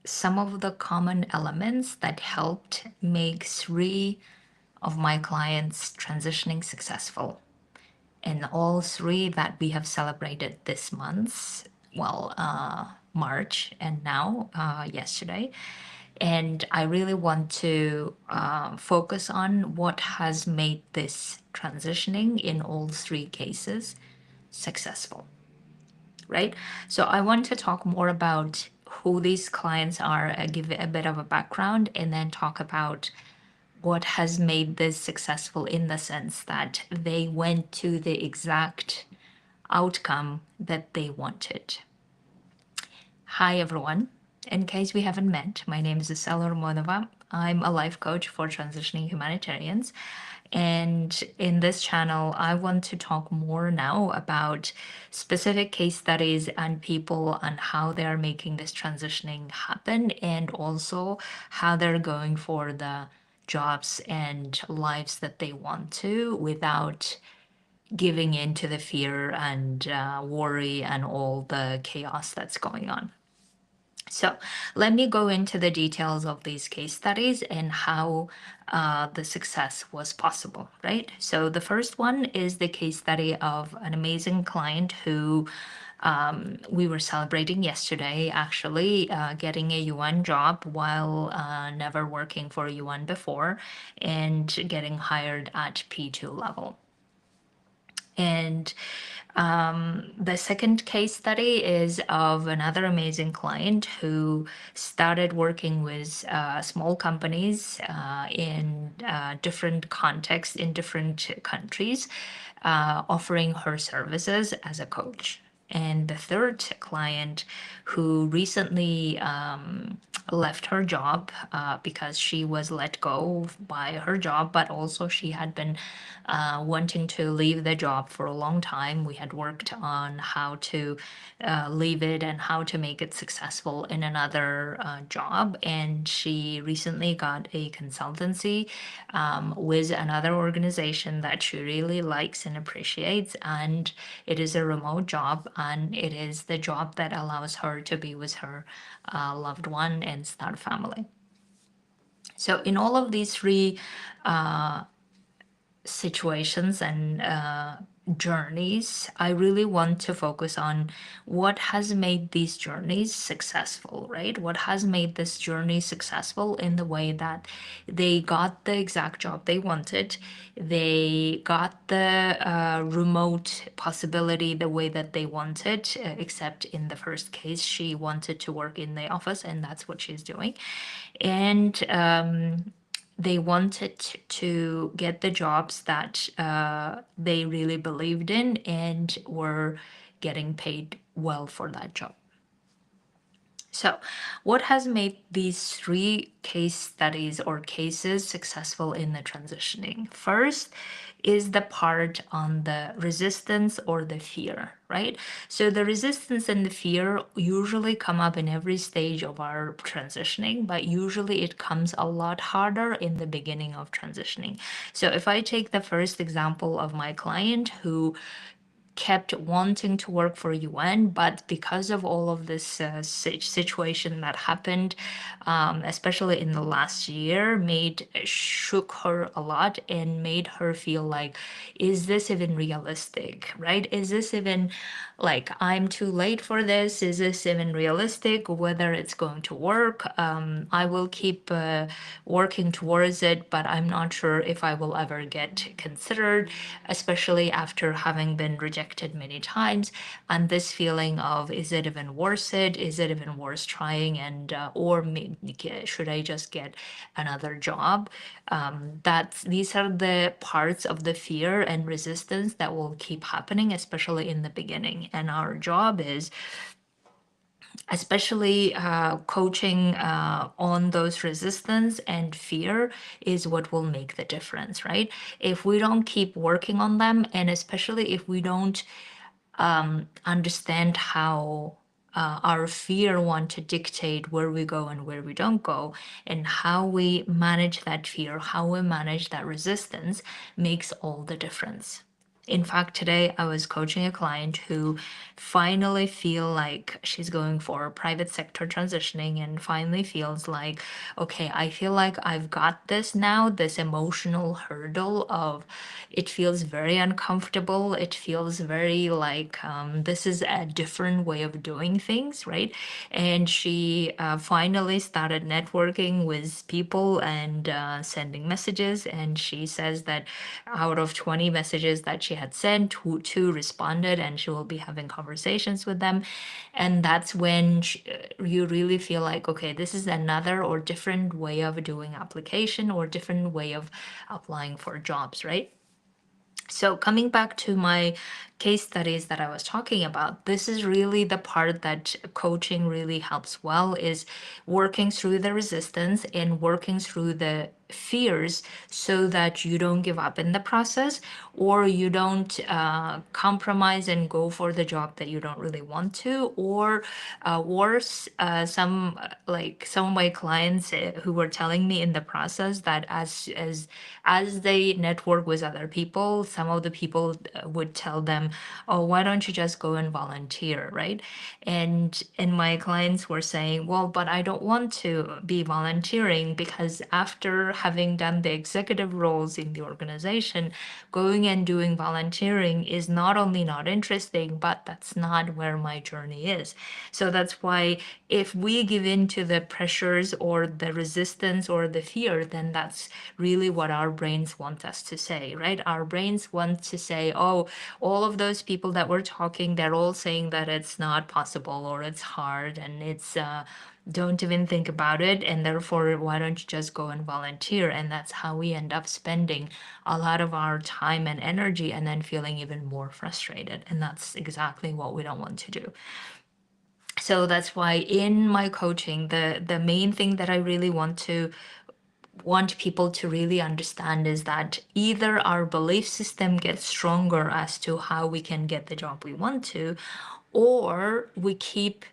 some of the common elements that helped make 3 of my clients transitioning successful. And all 3 that we have celebrated this month, March, and now yesterday. And I really want to focus on what has made this transitioning in all 3 cases successful, right? So I want to talk more about who these clients are, give a bit of a background, and then talk about what has made this successful in the sense that they went to the exact outcome that they wanted. Hi, everyone. In case we haven't met, my name is Estela Romanova. I'm a life coach for transitioning humanitarians. And in this channel, I want to talk more now about specific case studies and people and how they are making this transitioning happen, and also how they're going for the jobs and lives that they want to without giving in to the fear and worry and all the chaos that's going on. So let me go into the details of these case studies and how the success was possible, right? So the first one is the case study of an amazing client who we were celebrating yesterday, actually, getting a UN job while never working for UN before and getting hired at P2 level. And the second case study is of another amazing client who started working with small companies in different contexts in different countries, offering her services as a coach. And the third client who recently left her job because she was let go by her job, but also she had been wanting to leave the job for a long time. We had worked on how to leave it and how to make it successful in another job. And she recently got a consultancy with another organization that she really likes and appreciates. And it is a remote job, and it is the job that allows her to be with her loved one and start a family. So in all of these 3 situations and journeys, I really want to focus on what has made these journeys successful, right? What has made this journey successful in the way that they got the exact job they wanted, they got the remote possibility the way that they wanted, except in the first case, she wanted to work in the office, and that's what she's doing. And they wanted to get the jobs that they really believed in and were getting paid well for that job. So, what has made these 3 case studies or cases successful in the transitioning? First is the part on the resistance or the fear, right? So, the resistance and the fear usually come up in every stage of our transitioning, but usually it comes a lot harder in the beginning of transitioning. So, if I take the first example of my client who kept wanting to work for UN, but because of all of this situation that happened, especially in the last year, shook her a lot and made her feel like, is this even realistic, right? Is this even like I'm too late for this? Is this even realistic? Whether it's going to work? I will keep working towards it, but I'm not sure if I will ever get considered, especially after having been rejected many times. And this feeling of, is it even worth it? Is it even worth trying? And or should I just get another job? These are the parts of the fear and resistance that will keep happening, especially in the beginning. And our job is, especially coaching on those resistance and fear, is what will make the difference, right? If we don't keep working on them, and especially if we don't understand how our fear want to dictate where we go and where we don't go, and how we manage that fear, how we manage that resistance, makes all the difference. In fact, today I was coaching a client who finally feel like she's going for private sector transitioning and finally feels like, okay, I feel like I've got this now, this emotional hurdle of it feels very uncomfortable. It feels very like this is a different way of doing things, right? And she finally started networking with people and sending messages. And she says that out of 20 messages that she had sent, two responded, and she will be having conversations with them. And that's when you really feel like, okay, this is another or different way of doing application or different way of applying for jobs, right? So coming back to my case studies that I was talking about, this is really the part that coaching really helps well, is working through the resistance and working through the fears so that you don't give up in the process, or you don't compromise and go for the job that you don't really want to, or worse, like some of my clients who were telling me in the process that as they network with other people, some of the people would tell them, oh, why don't you just go and volunteer, right? And my clients were saying, well, but I don't want to be volunteering, because after having done the executive roles in the organization, going and doing volunteering is not only not interesting, but that's not where my journey is. So that's why if we give in to the pressures or the resistance or the fear, then that's really what our brains want us to say, right? Our brains want to say, oh, all of those people that were talking, they're all saying that it's not possible or it's hard and it's don't even think about it, and therefore why don't you just go and volunteer? And that's how we end up spending a lot of our time and energy and then feeling even more frustrated, and that's exactly what we don't want to do. So that's why in my coaching, the main thing that I really want people to really understand is that either our belief system gets stronger as to how we can get the job we want to, or we keep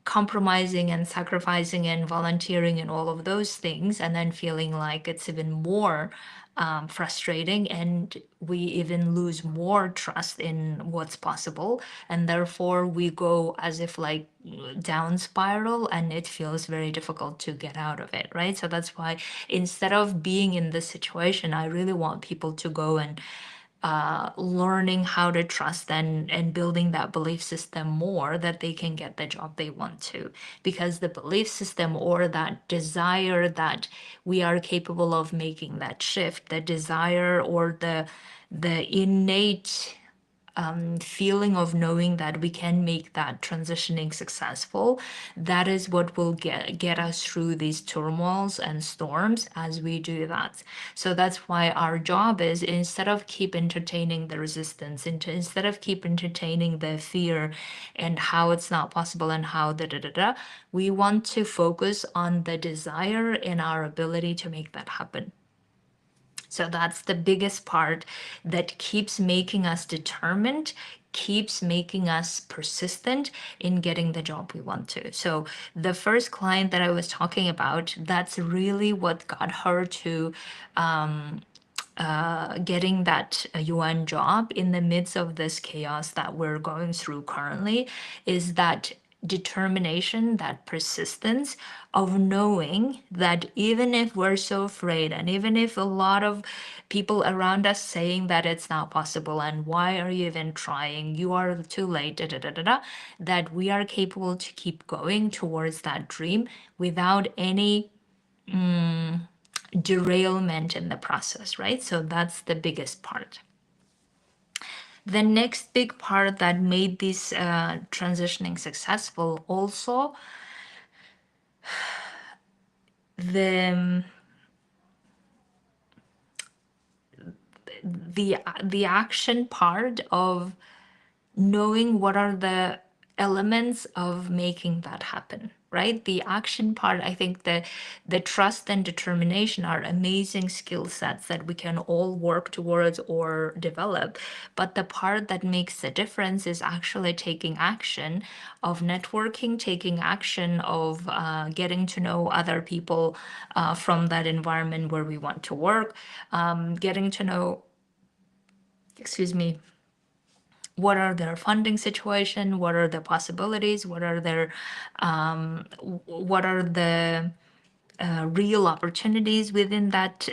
compromising and sacrificing and volunteering and all of those things, and then feeling like it's even more frustrating, and we even lose more trust in what's possible, and therefore we go as if like down spiral, and it feels very difficult to get out of it, right? So that's why instead of being in this situation, I really want people to go and learning how to trust and building that belief system more, that they can get the job they want to, because the belief system or that desire that we are capable of making that shift, the desire or the innate feeling of knowing that we can make that transitioning successful, that is what will get us through these turmoils and storms as we do that. So that's why our job is, instead of keep entertaining the resistance, instead of keep entertaining the fear and how it's not possible and how we want to focus on the desire and our ability to make that happen. So that's the biggest part that keeps making us determined, keeps making us persistent in getting the job we want to. So the first client that I was talking about, that's really what got her to getting that UN job in the midst of this chaos that we're going through currently, is that determination, that persistence of knowing that even if we're so afraid, and even if a lot of people around us saying that it's not possible and why are you even trying, you are too late, that we are capable to keep going towards that dream without any derailment in the process, right? So that's the biggest part. The next big part that made this transitioning successful also, the the action part of knowing what are the elements of making that happen, right? The action part, I think the trust and determination are amazing skill sets that we can all work towards or develop. But the part that makes the difference is actually taking action of networking, taking action of getting to know other people from that environment where we want to work, getting to know excuse me, what are their funding situation, what are the possibilities, what are their what are the real opportunities within that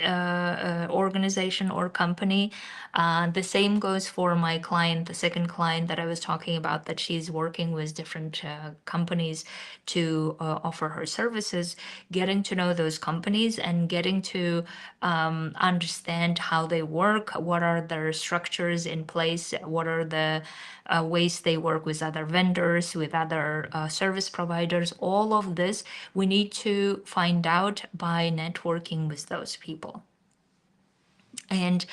organization or company. The same goes for my client, the second client that I was talking about, that she's working with different companies to offer her services. Getting to know those companies and getting to understand how they work, what are their structures in place, what are the ways they work with other vendors, with other service providers. All of this we need to find out by networking with those people. And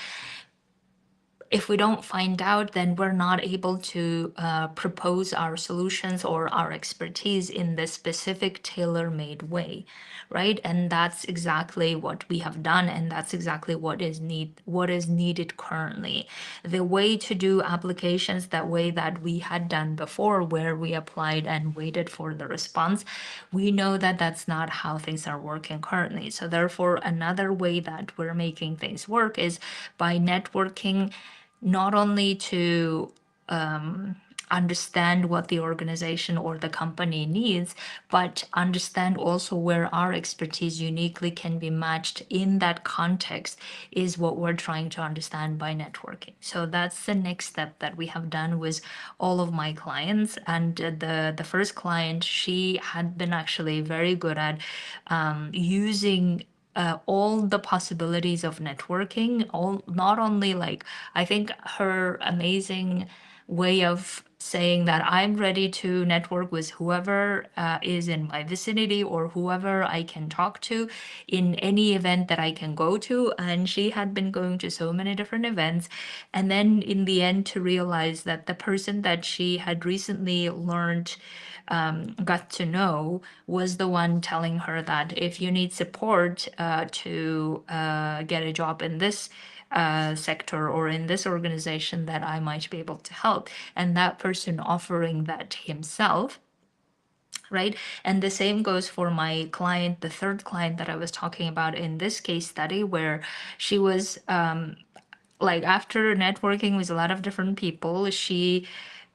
if we don't find out, then we're not able to propose our solutions or our expertise in this specific tailor-made way, right? And that's exactly what we have done, and that's exactly what is needed currently. The way to do applications that way that we had done before, where we applied and waited for the response, we know that that's not how things are working currently. So therefore, another way that we're making things work is by networking, not only to understand what the organization or the company needs, but understand also where our expertise uniquely can be matched in that context, is what we're trying to understand by networking. So that's the next step that we have done with all of my clients. And the first client, she had been actually very good at using all the possibilities of networking, all not only like, I think her amazing way of saying that I'm ready to network with whoever is in my vicinity or whoever I can talk to in any event that I can go to. And she had been going to so many different events. And then in the end, to realize that the person that she had recently learned, got to know, was the one telling her that if you need support to get a job in this sector or in this organization, that I might be able to help. And that person offering that himself, right? And the same goes for my client, the third client that I was talking about in this case study, where she was like, after networking with a lot of different people, she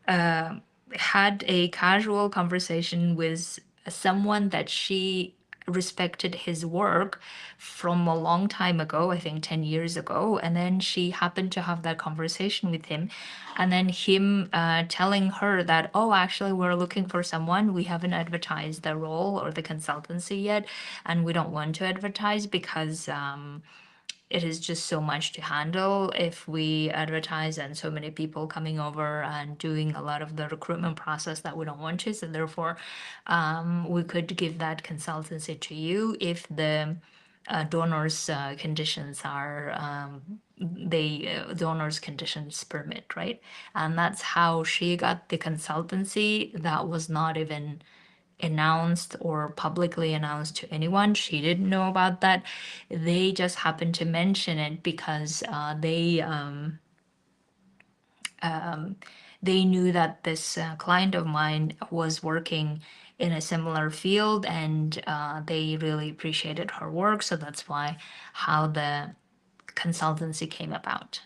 had a casual conversation with someone that she respected his work from a long time ago, I think 10 years ago. And then she happened to have that conversation with him. And then him telling her that, oh, actually, we're looking for someone. We haven't advertised the role or the consultancy yet. And we don't want to advertise because it is just so much to handle if we advertise, and so many people coming over and doing a lot of the recruitment process that we don't want to. So therefore, we could give that consultancy to you if the donors conditions are donors conditions permit, right? And that's how she got the consultancy. That was not even announced or publicly announced to anyone. She didn't know about that. They just happened to mention it because they knew that this client of mine was working in a similar field, and they really appreciated her work. So that's why how the consultancy came about.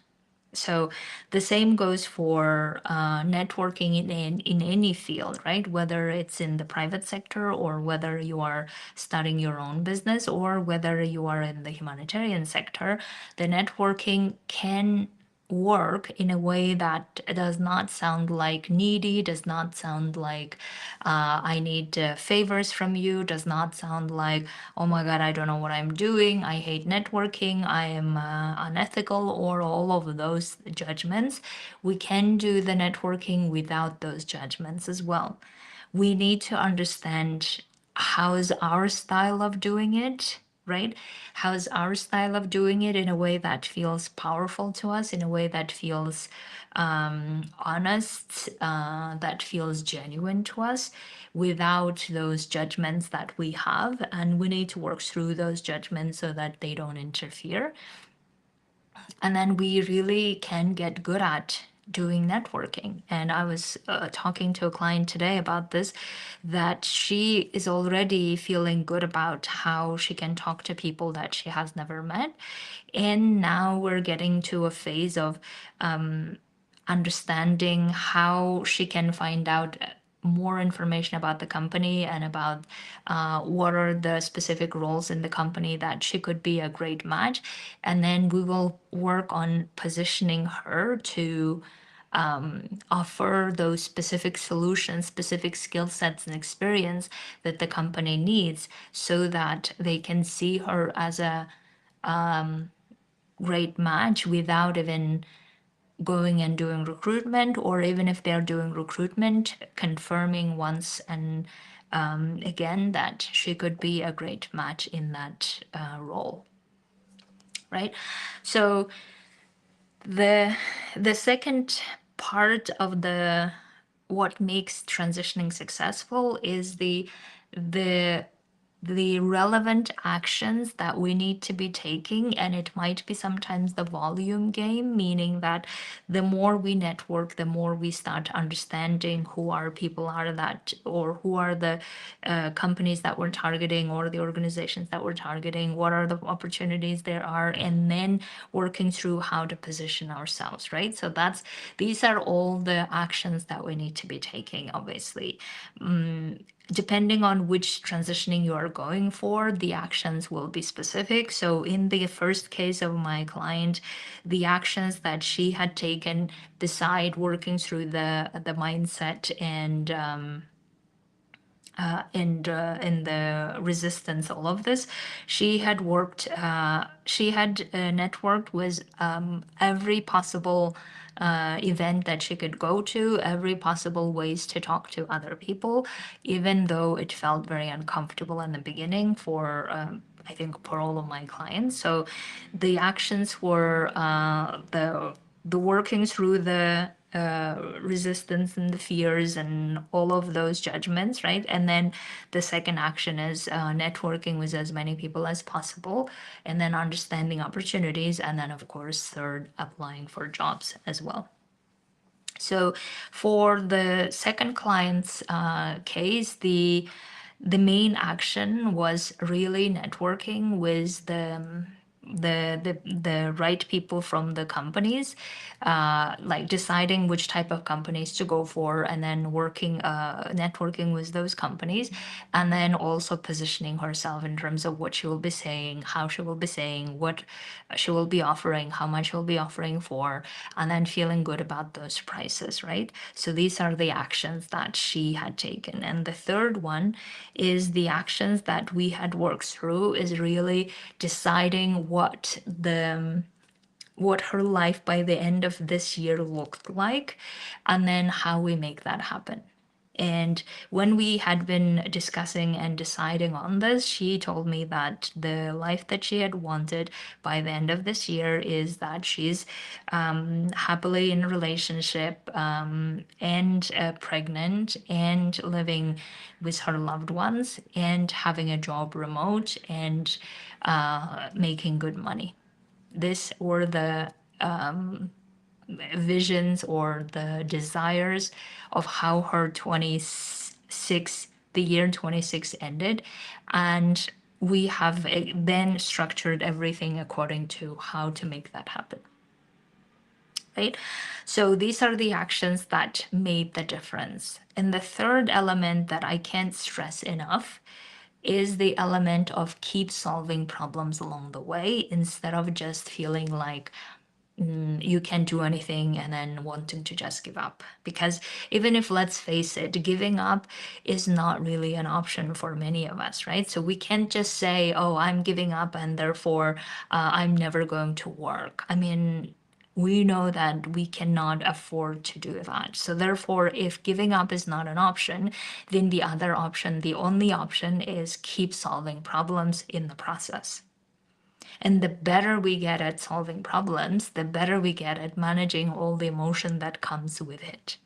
So the same goes for networking in any field, right? Whether it's in the private sector, or whether you are starting your own business, or whether you are in the humanitarian sector, the networking can work in a way that does not sound like needy, does not sound like I need favors from you, does not sound like, oh my God, I don't know what I'm doing, I hate networking, I am unethical, or all of those judgments. We can do the networking without those judgments as well. We need to understand how is our style of doing it, right? How's our style of doing it in a way that feels powerful to us, in a way that feels honest, that feels genuine to us, without those judgments that we have. And we need to work through those judgments so that they don't interfere. And then we really can get good at doing networking. And I was talking to a client today about this, that she is already feeling good about how she can talk to people that she has never met. And now we're getting to a phase of understanding how she can find out more information about the company and about what are the specific roles in the company that she could be a great match. And then we will work on positioning her to offer those specific solutions, specific skill sets and experience that the company needs, so that they can see her as a great match without even going and doing recruitment, or even if they're doing recruitment, confirming once and again that she could be a great match in that role, right? So the second part of the what makes transitioning successful is the the relevant actions that we need to be taking. And it might be sometimes the volume game, meaning that the more we network, the more we start understanding who our people are, that or who are the companies that we're targeting, or the organizations that we're targeting, what are the opportunities there are, and then working through how to position ourselves, right? So these are all the actions that we need to be taking, obviously. Depending on which transitioning you are going for, the actions will be specific. So in the first case of my client, the actions that she had taken, beside working through the mindset and in the resistance, all of this, she had networked with every possible event that she could go to, every possible ways to talk to other people, even though it felt very uncomfortable in the beginning for I think for all of my clients. So the actions were the working through the resistance and the fears and all of those judgments, right? And then the second action is networking with as many people as possible, and then understanding opportunities, and then of course third, applying for jobs as well. So for the second client's case, the main action was really networking with the right people from the companies, like deciding which type of companies to go for, and then networking with those companies, and then also positioning herself in terms of what she will be saying, how she will be saying, what she will be offering, how much she'll be offering for, and then feeling good about those prices, right? So these are the actions that she had taken. And the third one is the actions that we had worked through, is really deciding what her life by the end of this year looked like, and then how we make that happen. And when we had been discussing and deciding on this, she told me that the life that she had wanted by the end of this year is that she's happily in a relationship, and pregnant, and living with her loved ones, and having a job remote, and making good money. This were the visions or the desires of how her 26, the year 26 ended. And we have then structured everything according to how to make that happen. Right? So these are the actions that made the difference. And the third element that I can't stress enough is the element of keep solving problems along the way, instead of just feeling like you can't do anything and then wanting to just give up. Because even if, let's face it, giving up is not really an option for many of us, right? So we can't just say, oh, I'm giving up and therefore I'm never going to work. I mean, we know that we cannot afford to do that. So therefore, if giving up is not an option, then the other option, the only option, is keep solving problems in the process. And the better we get at solving problems, the better we get at managing all the emotion that comes with it.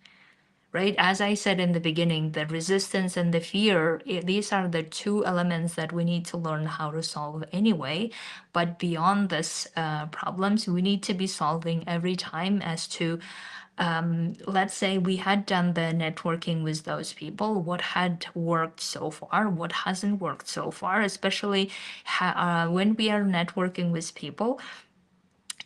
Right? As I said in the beginning, the resistance and the fear, these are the two elements that we need to learn how to solve anyway. But beyond this problems, we need to be solving every time as to let's say we had done the networking with those people, what had worked so far, what hasn't worked so far, especially when we are networking with people.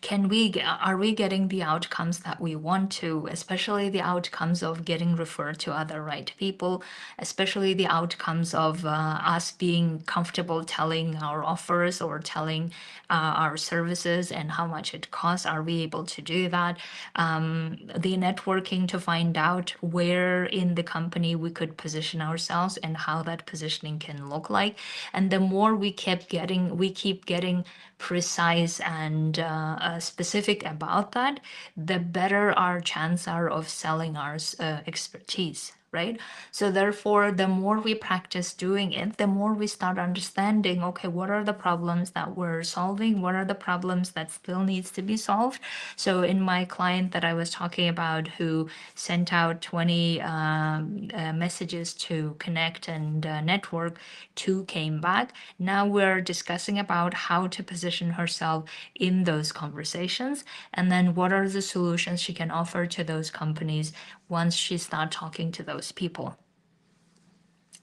Are we getting the outcomes that we want to, especially the outcomes of getting referred to other right people, especially the outcomes of us being comfortable telling our offers or telling our services and how much it costs. Are we able to do that? The networking to find out where in the company we could position ourselves and how that positioning can look like. And the more we keep getting precise and specific about that, the better our chance are of selling our expertise, right? So therefore, the more we practice doing it, the more we start understanding, okay, what are the problems that we're solving? What are the problems that still needs to be solved? So in my client that I was talking about, who sent out 20 messages to connect and network, 2 came back. Now we're discussing about how to position herself in those conversations, and then what are the solutions she can offer to those companies once she start talking to those people.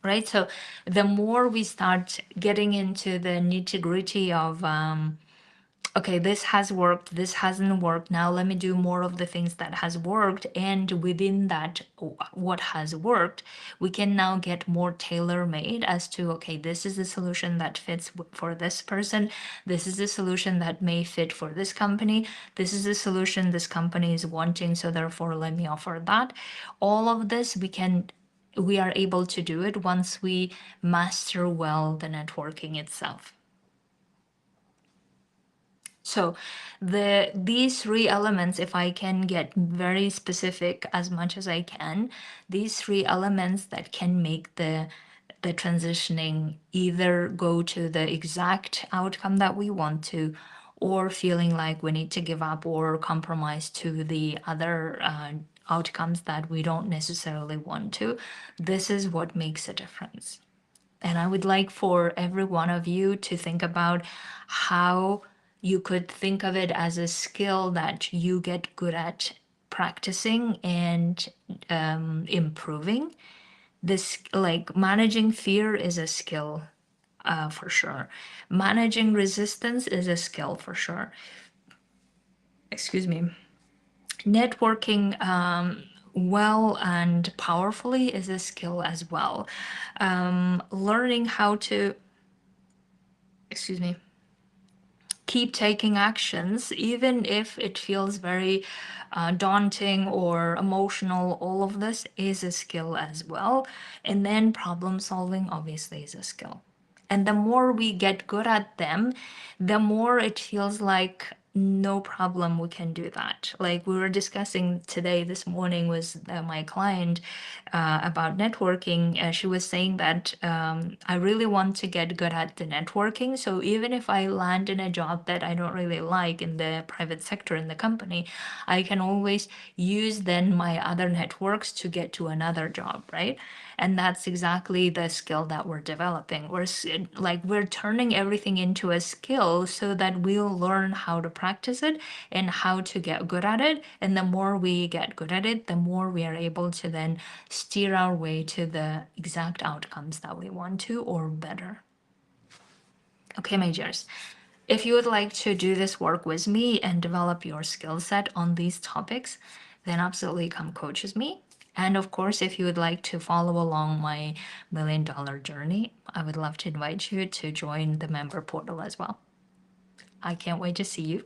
Right? So the more we start getting into the nitty-gritty of okay, this has worked, this hasn't worked, now let me do more of the things that has worked, and within that what has worked, we can now get more tailor-made as to, okay, this is the solution that fits for this person, this is the solution that may fit for this company, this is the solution this company is wanting, so therefore let me offer that. All of this we are able to do it once we master well the networking itself. So these 3 elements, if I can get very specific as much as I can, these 3 elements that can make the transitioning either go to the exact outcome that we want to, or feeling like we need to give up or compromise to the other outcomes that we don't necessarily want to. This is what makes a difference. And I would like for every one of you to think about how you could think of it as a skill that you get good at practicing and improving. This, like, managing fear is a skill for sure. Managing resistance is a skill for sure. Excuse me. Networking well and powerfully is a skill as well. Learning how to, excuse me, keep taking actions, even if it feels very daunting or emotional, all of this is a skill as well. And then problem solving obviously is a skill. And the more we get good at them, the more it feels like no problem, we can do that. Like we were discussing today, this morning, with my client about networking. She was saying that I really want to get good at the networking. So even if I land in a job that I don't really like in the private sector in the company, I can always use then my other networks to get to another job, right? And that's exactly the skill that we're developing. We're turning everything into a skill so that we'll learn how to practice it and how to get good at it. And the more we get good at it, the more we are able to then steer our way to the exact outcomes that we want to, or better. Okay, majors. If you would like to do this work with me and develop your skill set on these topics, then absolutely come coach with me. And of course, if you would like to follow along my $1 million journey, I would love to invite you to join the member portal as well. I can't wait to see you.